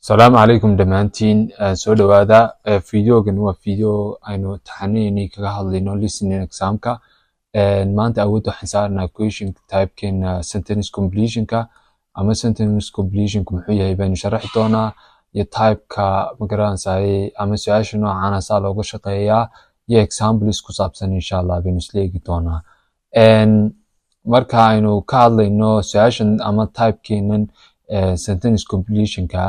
السلام عليكم دمانتين سو دوادا فيديوغان waa video aynu taxaniinay kaga hadlayno listening examka maanta awood waxaan saarnaa question type-keena sentence completion-ka ama sentence completion-ku muxuu yahay baynu sharaxi doonaa iyo type-ka magaranayay ama su'aasha noocan ah looga shaqeeyaa iyo examples ku saabsan insha Allah baynu isla eegi doonaa marka aynu ka hadlayno su'aashan ama type-keenan sentence completion-ka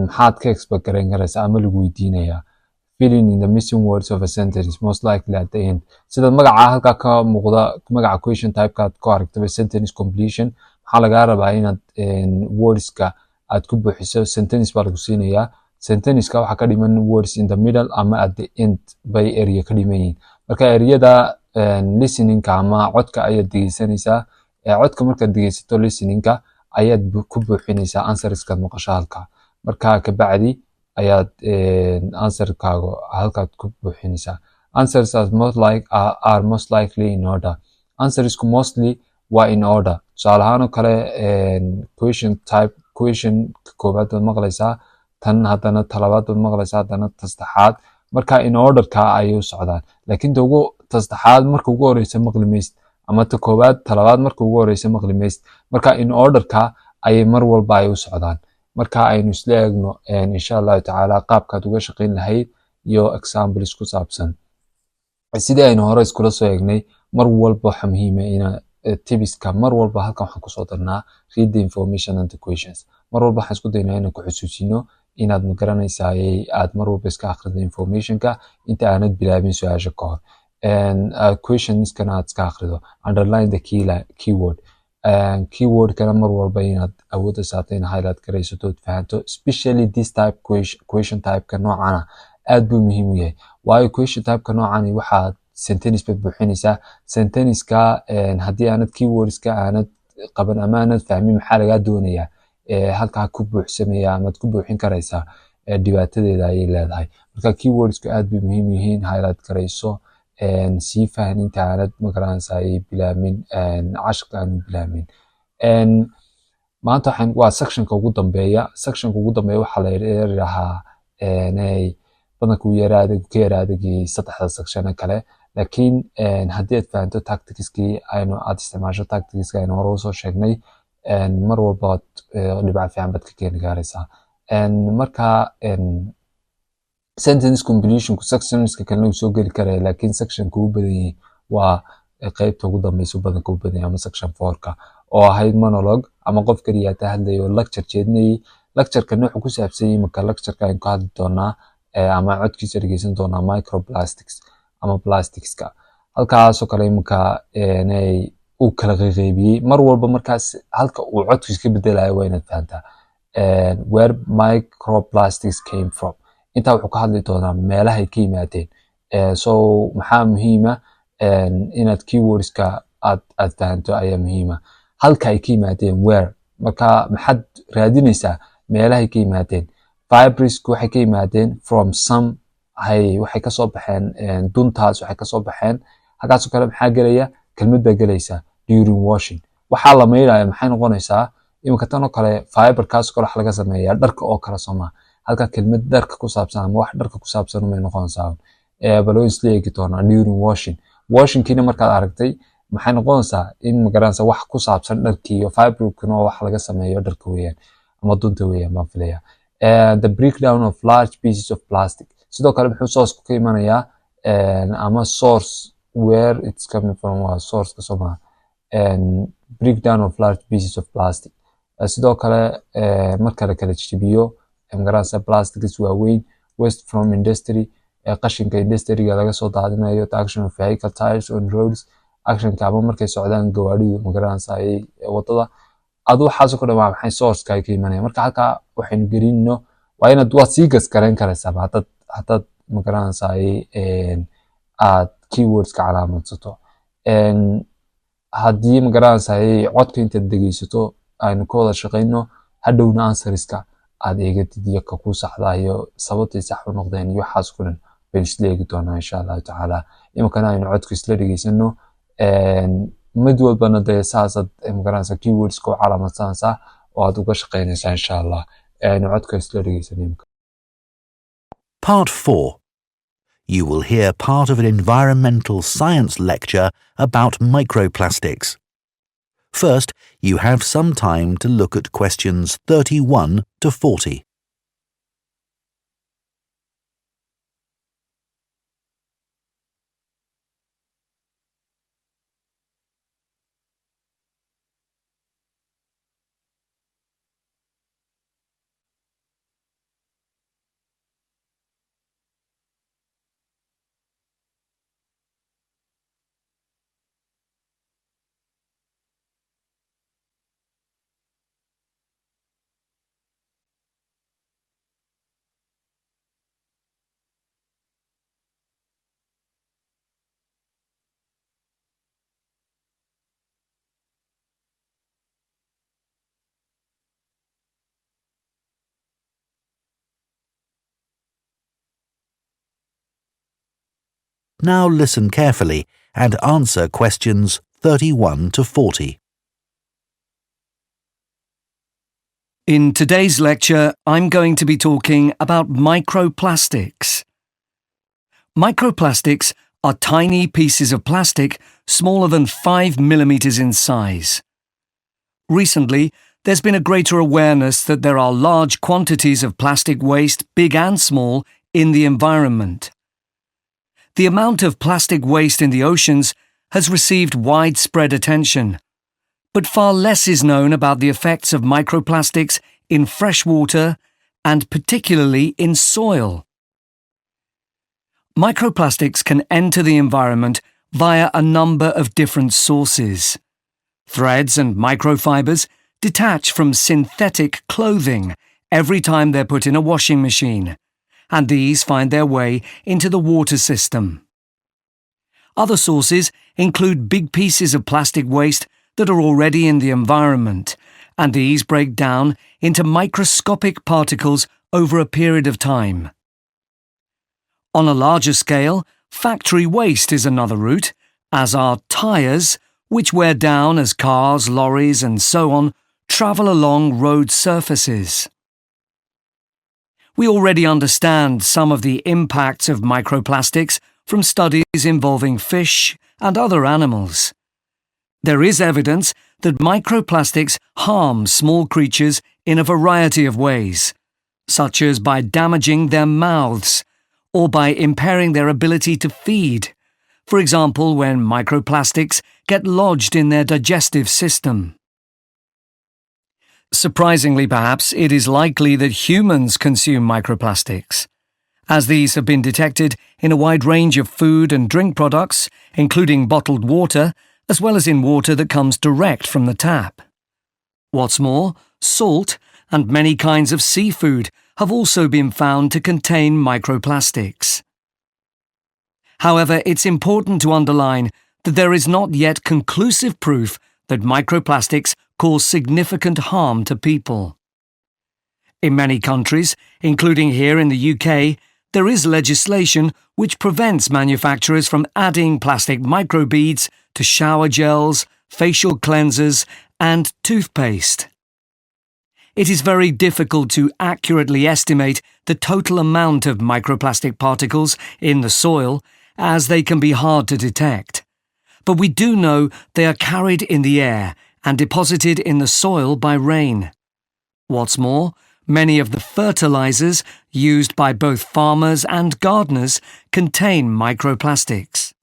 maxaad ka expect garan karaysaa ama lagu weydiinayaa filling in the missing words of a sentence most likely at the end sida magaca halka ka muuqda magaca question type-ka aad ku aragtay sentence completion maxaa laga rabaa inaad words-ka aad ku buuxiso sentence baa lagu siinayaa sentence-ka waxa ka dhiman words in the middle ama at the end bay area ka dhiman yihiin marka ereyada listening-ka ama codka ayaad dhegeysanaysaa codka markaad dhegeysato listening-ka ayaad ku buuxinaysaa answers-ka maqasho halka marka ka bacdi ayaad answer-kaaga halkaad ku buuxinaysaa answers are most likely in order answers-ku mostly waa in order tusaale ahaan oo kale question type question koobaad baad maqlaysaa tan haddana talabaad baad maqlaysaa haddana tasaddexaad marka in order-ka ayay u socdaan laakiin tasaddexaad marka ugu horeysa maqli maysid ama ta koobaad talabaad marka ugu horeysa maqli maysid marka in order-ka ayay mar walba ay u socdaan marka aynu isla eegno insha Allah taala qaabkaad uga shaqeyn lahayd iyo examples ku saabsan sidii aynu hore iskula soo eegnay mar walba waxa muhiim ah in tibiska mar walba halkan waxaan ku soo darnaa read the information and the questions mar walba waxaan isku daynaa inaan ku xusuusino inaad ma garanaysaa aad mar walba iska akhrido information-ka inta aanad bilaabin su'aasha ka hor questions-kana aad iska akhrido underline the keyword keyword kana mar walba inaad awoodda saarto in highlight garaysato oo fahanto especially this type question type-ka noocana aad buu muhiim u yahay waayo question type-ka noocani waxaad sentence baad buuxinaysaa sentence-ka haddii aanad keywords-ka aanad qaban ama aanad fahmin maxaa lagaa doonayaa halkaa ku buuxsamaya amaad ku buuxin karaysaa dhibaatadeeda ayay leedahay marka keywords-ku aad bay muhiim u yihiin highlight garayso sii fahan inta aanad magaranaysaa bilaamin cashirka aanu bilaamin maanta waa sectionka ugu dambeeya waxaa la yiraahdaa badanku ka yaraadagii saddexda section kale laakiin haddii aad fahanto tacticskii aad isticmaasho tacticska aynu hore usoo sheegnay mar walba dhibca fiican baad ka keeni karaysaa marka sentence completion-ku sectionska kalena uu soo geli karaya laakiin sectionka ugu badan yahay waa qaybta ugu dambeysa badanka ugu badan yahay ama section 4-ka oo ahayd monologue ama qof kaliya ta hadlayo lecture jeedinayay lecture-kan wuxuu ku saabsan yahay marka lecture-ka aynu ka hadli doonaa ama codkiisa dhegeysan doonaa microplastics ama plastics-ka halkaasoo kale marka uu kala qeybiyey mar walba markaas halka uu codkiisa ka bedelayo waa inaad fahantaa where microplastics came from inta wuxuu ka hadli doonaa meelaha ay ka yimaadeen so maxaa muhiima inaad keywords-ka aad fahanto ayaa muhiima halka ay ka yimaadeen where marka maxaad raadinaysaa meelaha ay ka yimaadeen fibresku waxay ka yimaadeen from some waxay kasoo baxeen duntaas waxay kasoo baxeen halkaasoo kale maxaa gelaya kelmad baa gelaysaa during washing waxaa la maydhaya maxay noqonaysaa iminka tan oo kale fiberkaasoo kale wax laga sameeyaa dharka oo kale sooma halka kelmad dharka ku saabsan ama wax dharka ku saabsan uma noqonaysaa baloo isla eegi doonaa during washing-kiina markaad aragtay maxay noqonaysaa in magaranaysaa wax ku saabsan dharkii iyo fiberkuna wax laga sameeyo dharka weeyaan ama dunta weeyaan baan filaya the breakdown of large pieces of plastic sidoo kale muxuu source ka imanayaa ama source where it's coming from waa source ka soo breakdown of large pieces of plastic sidoo kale marka la kala jibiyo magaranaysaa plastics waaweyn waste from industry qashinka industry-ga laga soo daadinayo the action of vehicle tires on roads actionka ama markay socdaan gawaadhidu magaranaysaa wadada adu waxaas ku dhamaa maxay source-ka ay ka imanayaan marka halka waxaynu gelino waa inaad waad sii gaskarayn karaysaa haddaad magaranaysaa aad keywords-ka calaamadsato haddii magaranaysaa codka intaad dhegeysato aynu ka wada shaqeyno hadhowna answers-ka aad eegatid iyo ka ku saxda iyo sababtay sax u noqdeen iyo waxaas ku dhan baynu isla eegi doonaa insha Allah taala imankana aynu codka isla dhegeysano mid walbana dee saasaad magaranaysaa keywords-ka u calaamadsanaysaa oo aad uga shaqeynaysaa insha Allah codka isla dhegeysanay. Part 4. You will hear part of an environmental science lecture about microplastics. First, you have some time to look at questions 31 to 40. Now listen carefully and answer questions 31 to 40. In today's lecture, I'm going to be talking about microplastics. Microplastics are tiny pieces of plastic smaller than 5 millimeters in size. Recently, there's been a greater awareness that there are large quantities of plastic waste, big and small, in the environment. The amount of plastic waste in the oceans has received widespread attention, but far less is known about the effects of microplastics in fresh water and particularly in soil. Microplastics can enter the environment via a number of different sources. Threads and microfibers detach from synthetic clothing every time they're put in a washing machine, and these find their way into the water system. Other sources include big pieces of plastic waste that are already in the environment, and these break down into microscopic particles over a period of time. On a larger scale, factory waste is another route, as are tyres, which wear down as cars, lorries, and so on travel along road surfaces. We already understand some of the impacts of microplastics from studies involving fish and other animals. There is evidence that microplastics harm small creatures in a variety of ways, such as by damaging their mouths or by impairing their ability to feed, for example when microplastics get lodged in their digestive system. Surprisingly, perhaps, it is likely that humans consume microplastics, as these have been detected in a wide range of food and drink products, including bottled water, as well as in water that comes direct from the tap. What's more, salt and many kinds of seafood have also been found to contain microplastics. However, it's important to underline that there is not yet conclusive proof that microplastics cause significant harm to people. In many countries, including here in the UK, there is legislation which prevents manufacturers from adding plastic microbeads to shower gels, facial cleansers, and toothpaste. It is very difficult to accurately estimate the total amount of microplastic particles in the soil, as they can be hard to detect. But we do know they are carried in the air and deposited in the soil by rain. What's more, many of the fertilizers used by both farmers and gardeners contain microplastics.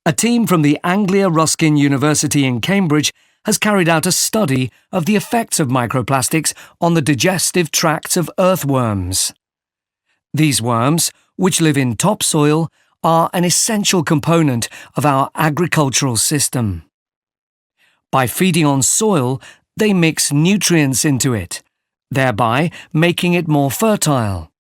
A team from the Anglia Ruskin University in Cambridge has carried out a study of the effects of microplastics on the digestive tracts of earthworms. These worms, which live in topsoil, are an essential component of our agricultural system. By feeding on soil, they mix nutrients into it, thereby making it more fertile.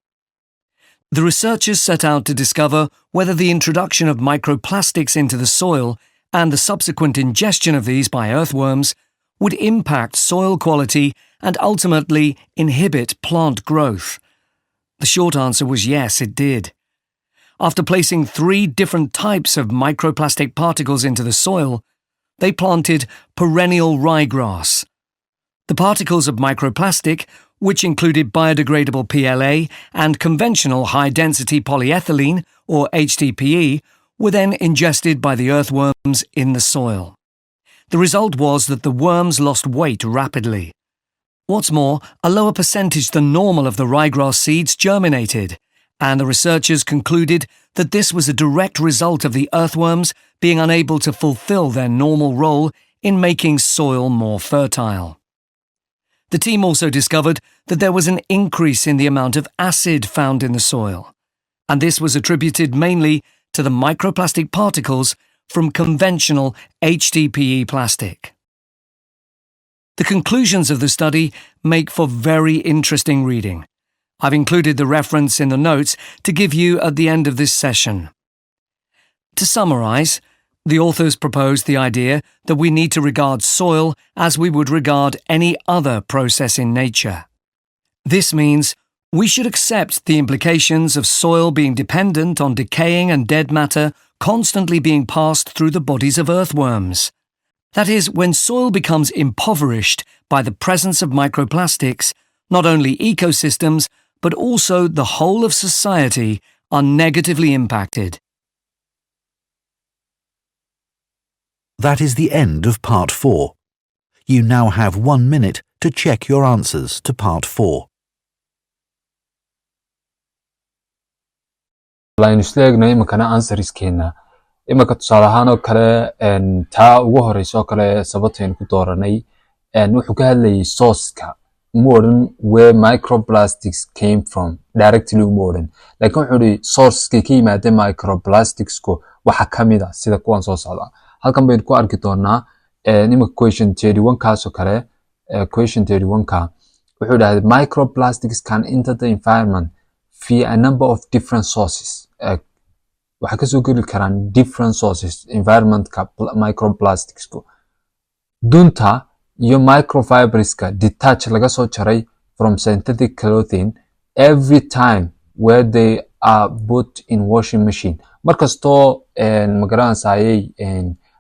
The researchers set out to discover whether the introduction of microplastics into the soil and the subsequent ingestion of these by earthworms would impact soil quality and ultimately inhibit plant growth. The short answer was yes, it did. After placing 3 different types of microplastic particles into the soil, they planted perennial ryegrass. The particles of microplastic, which included biodegradable PLA and conventional high-density polyethylene, or HDPE, were then ingested by the earthworms in the soil. The result was that the worms lost weight rapidly. What's more, a lower percentage than normal of the ryegrass seeds germinated, and the researchers concluded that this was a direct result of the earthworms being unable to fulfill their normal role in making soil more fertile. The team also discovered that there was an increase in the amount of acid found in the soil, and this was attributed mainly to the microplastic particles from conventional HDPE plastic. The conclusions of the study make for very interesting reading. I've included the reference in the notes to give you at the end of this session. To summarize, the authors proposed the idea that we need to regard soil as we would regard any other process in nature. This means we should accept the implications of soil being dependent on decaying and dead matter constantly being passed through the bodies of earthworms. That is, when soil becomes impoverished by the presence of microplastics, not only ecosystems, but also the whole of society are negatively impacted. That is the end of part 4. You now have 1 minute to check your answers to part 4. line isleegno imakana answerskeena imaka tusaale ahaan oo kale taa ugu horeyso kale sababteen ku dooranay wuxuu ka hadlayay source-ka modern where microplastics came from directly modern laakiin wuxuu yiri source-ka ka yimaada microplastics-ku waxa kamida sida kuwan soo socda halkan baynu ku arki doonaa imaka question 31 kaas oo kale question 31 ka wuxuu dhahay microplastics can enter the environment via a number of different sources waxa ka soo geli karaan different sources environment ka microplastics ku dunta iyo microfibers ka detach laga soo jaray from synthetic clothing every time where they are put in washing machine markasto magaranayay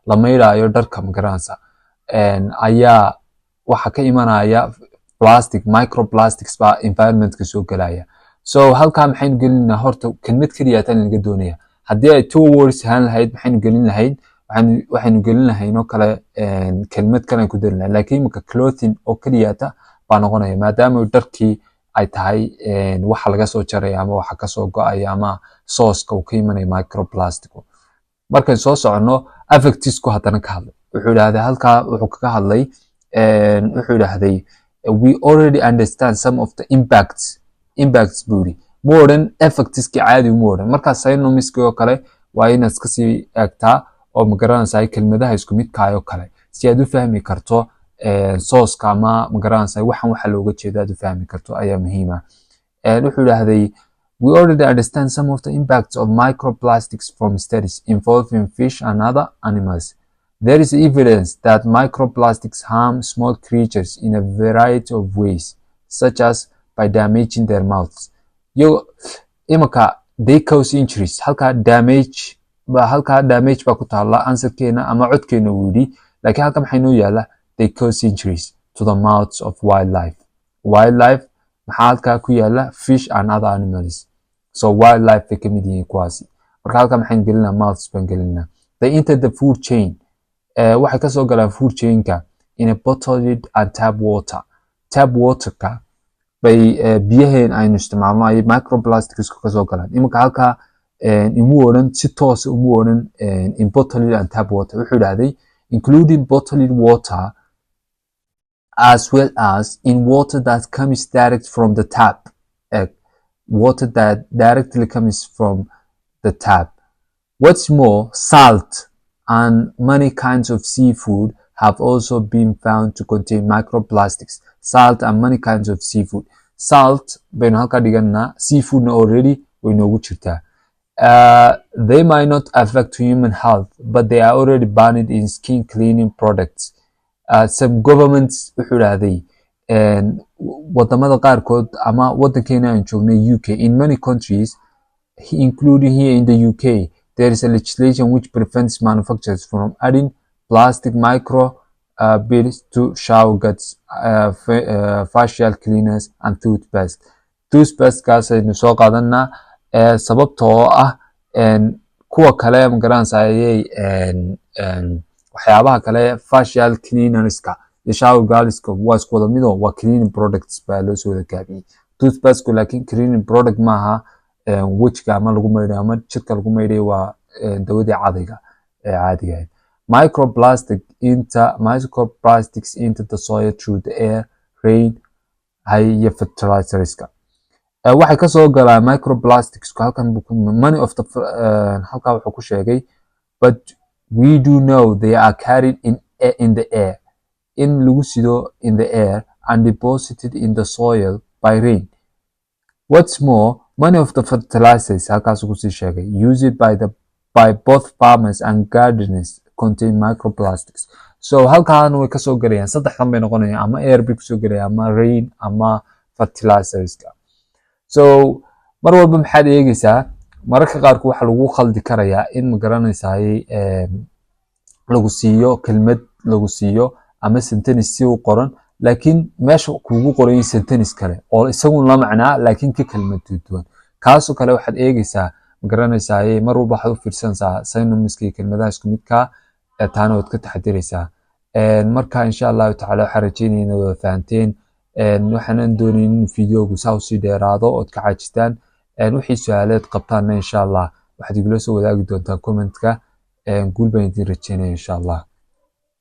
la meeyrayo dharka magaranaysa ayaa waxa ka imanaya plastic microplastics ba environment ka soo galaya so halka maxaynu gelinaa horta kelmad kaliya tan laga doonaya hadii ay two words haan lahayd maxaynu gelin lahayd waxaynu gelin lahayn oo kale kelmad kale ku darin laakiin marka clothing oo kaliya ta baa noqonaya maadaama dharkii ay tahay waxa laga soo jaray ama waxa ka soo go'ay ama source-ka uu ka imanay microplastic marka soo socono affects ku hadana ka hadlay wuxuu yiraahdaa halka wuxuu ka hadlay wuxuu yiraahday we already understand some of the impacts buri modern effects ki caadi modern marka synonym oo kale waa inaad iska sii eegtaa oo magaranaysa kelmadaha isku mid kaayo kale si aad u fahmi karto source ka ama magaranaysa waxan waxa looga jeedaa u fahmi karto ayaa muhiim ah wuxuu yiraahday we already understand some of the impacts of microplastics from studies involving fish and other animals. There is evidence that microplastics harm small creatures in a variety of ways, such as by damaging their mouths. Imaka, they cause injuries. Halka damage ba ku taala answerkeena ama codkeena wudi, laakiin halka maxay noo yaala they cause injuries to the mouths of wildlife. Wildlife maxaa halka ku yaala fish and other animals. So wildlife ay kamid yihiin kuwaasi. Marka halka maxay gelinaa mouths ban gelinaa. They enter the food chain. Waxay ka soo galaan food chain-ka in a bottled and tap water. Tap water-ka bay biyaheen aynu isticmaalno ay microplastics ka soo galaan. Imika halka imu oran si toos umu oran in bottled and tap water. Wuxuu yiraahday including bottled water as well as in water that comes direct from the tap. Water that directly comes from the tap. What's more, salt and many kinds of seafood have also been found to contain microplastics. Salt and many kinds of seafood. Salt, baynu halka dhigana, seafood already way noogu jirtaa. They might not affect human health, but they are already banned in skin cleaning products. Some governments wuxuu yiraahday wadamada qaarkood ama wadankeena aan joognay UK, in many countries, including here in the UK, there is a legislation which prevents manufacturers from adding plastic micro bills to shower guts, facial cleaners and toothpaste. Toothpaste kaas aynu soo qaadanaa sababtoo ah kuwa kale magaranayay waxyaabaha kale facial cleanerska iyo shower geliska waa isku wada mido waa cleaning products baa loo soo wada gaabiyay. Toothpaste laakiin cleaning product maaha wajiga ama lagu maydhay ama jirka lagu maydhay waa dawadii caadiga ah. Microplastics into the soil through the air, rain, iyo fertilizerska. waxay ka soo galaan microplastics halkan many of the halka wuxuu ku sheegay, but we do know they are carried in the air, in lagu sido in the air and deposited in the soil by rain. What's more, many of the fertilizers halkaas ku sii sheegay used by both farmers and gardeners contain microplastics. So halkaan way ka soo galayaan saddexdan bay noqonayaan ama air bay ku soo galayaan ama rain ama fertilizerska. So mar walba maxaad eegaysaa mararka qaarku waxa lagu khaldi karayaa in ma garanaysaay lagu siiyo kelmad lagu siiyo ama sentence si u qoran laakiin meesha kuugu qoran sentence kale oo isagu la macnaa laakiin ka kelmad duwan kaasoo kale waxaad eegaysaa ma garanaysaay mar walba waxaad u fiirsanaysaa synonyms-ka kelmadaha isku midka taana waad ka taxadiraysaa. marka insha Allah taala waxaan rajeynayaa inaad wada fahanteen waxaan doonayay in fiidiyogu saa sii dheeraado oo ka caajistaan wixii su'aalaad qabtaan insha Allah waxaad igula soo wadaagi doontaa comment-ka guul baan idin rajeynaya insha Allah.